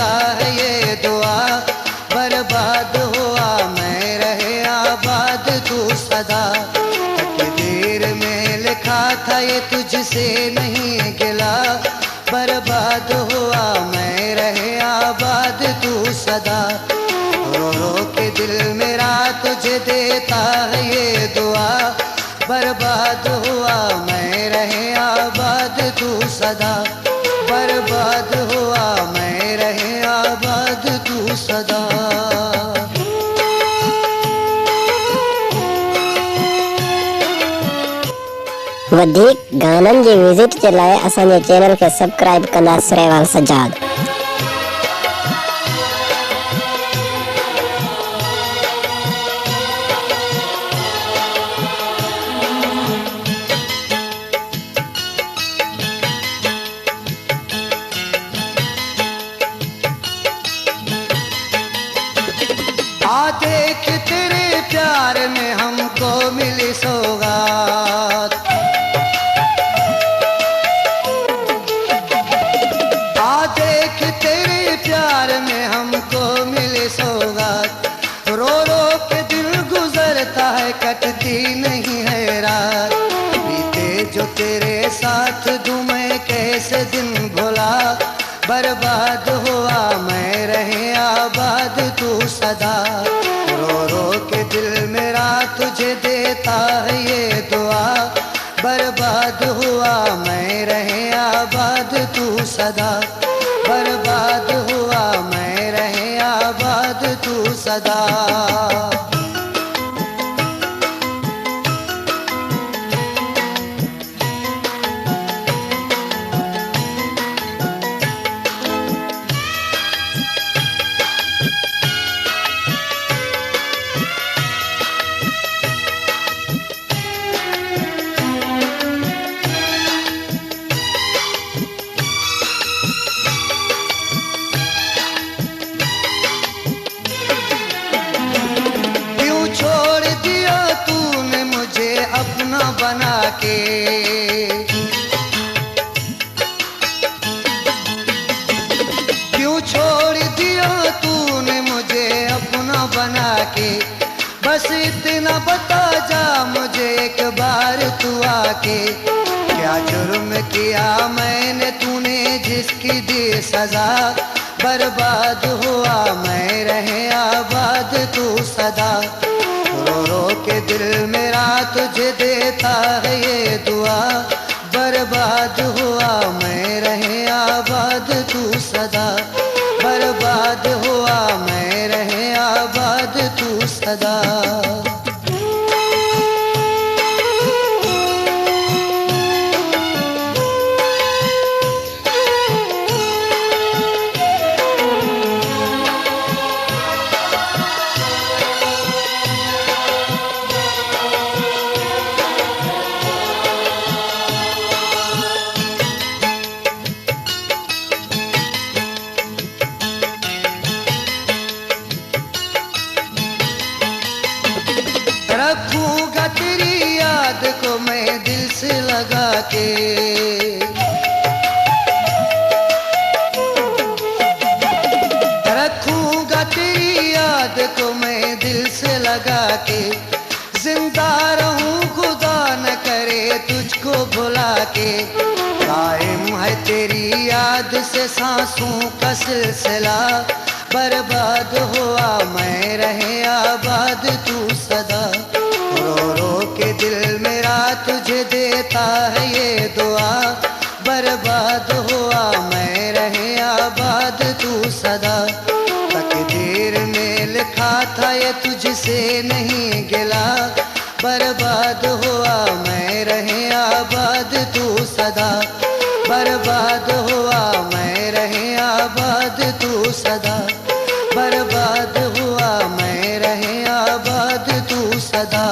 देता है ये दुआ, बर्बाद हुआ मैं रहे आबाद तू सदा। तकदीर में लिखा था ये तुझसे नहीं गिला, बर्बाद हुआ मैं रहे आबाद तू सदा। रो रो के दिल मेरा तुझे देता है ये दुआ, बर्बाद हुआ मैं रहे आबाद तू सदा, बर्बाद हुआ मैं रहे आबाद तू सदा। वधीक गानन जी विजिट जे लाइ असांजे चैनल खे सब्सक्राइब कंदा सरेवाल सजाद। आ देख तेरे प्यार में हमको मिली सौगात, आ देख तेरे प्यार में हमको मिली सौगात। रो रो के दिल गुजरता है कटती नहीं है रात, बीते जो तेरे साथ दूं मैं कैसे दिन भुला, बर्बाद हुआ मैं रहे आबाद तू सदा। रो रो के दिल मेरा तुझे देता है ये दुआ, बर्बाद हुआ मैं रहे आबाद तू सदा, बर्बाद हुआ मैं रहे आबाद तू सदा। अपना बना के क्यों छोड़ दिया तूने मुझे अपना बना के, बस इतना बता जा मुझे एक बार तू आके। क्या जुर्म किया मैंने तूने जिसकी दी सजा, बर्बाद हुआ मैं रहे आबाद तू सदा। रो रो के दिल मेरा तुझे देता है ये दुआ, बर्बाद हुआ मैं रहे आबाद तू सदा, बर्बाद हुआ मैं रहे आबाद तू सदा। रखूंगा तेरी याद को मैं दिल से लगा के, रखूंगा तेरी याद को मैं दिल से लगा के। जिंदा रहूं खुदा न करे तुझको भुला के, कायम है तेरी याद से सांसों का सिलसिला, बर्बाद हुआ मैं रहे आबाद तू सदा। रो रो के दिल मेरा तुझे देता है ये दुआ, बर्बाद हुआ मैं रहे आबाद तू सदा। तकदीर में लिखा था ये तुझसे नहीं गिला, बर्बाद हुआ मैं रहे आबाद तू सदा, बर्बाद हुआ मैं रहे आबाद तू सदा, बर्बाद हुआ मैं रहे आबाद तू सदा।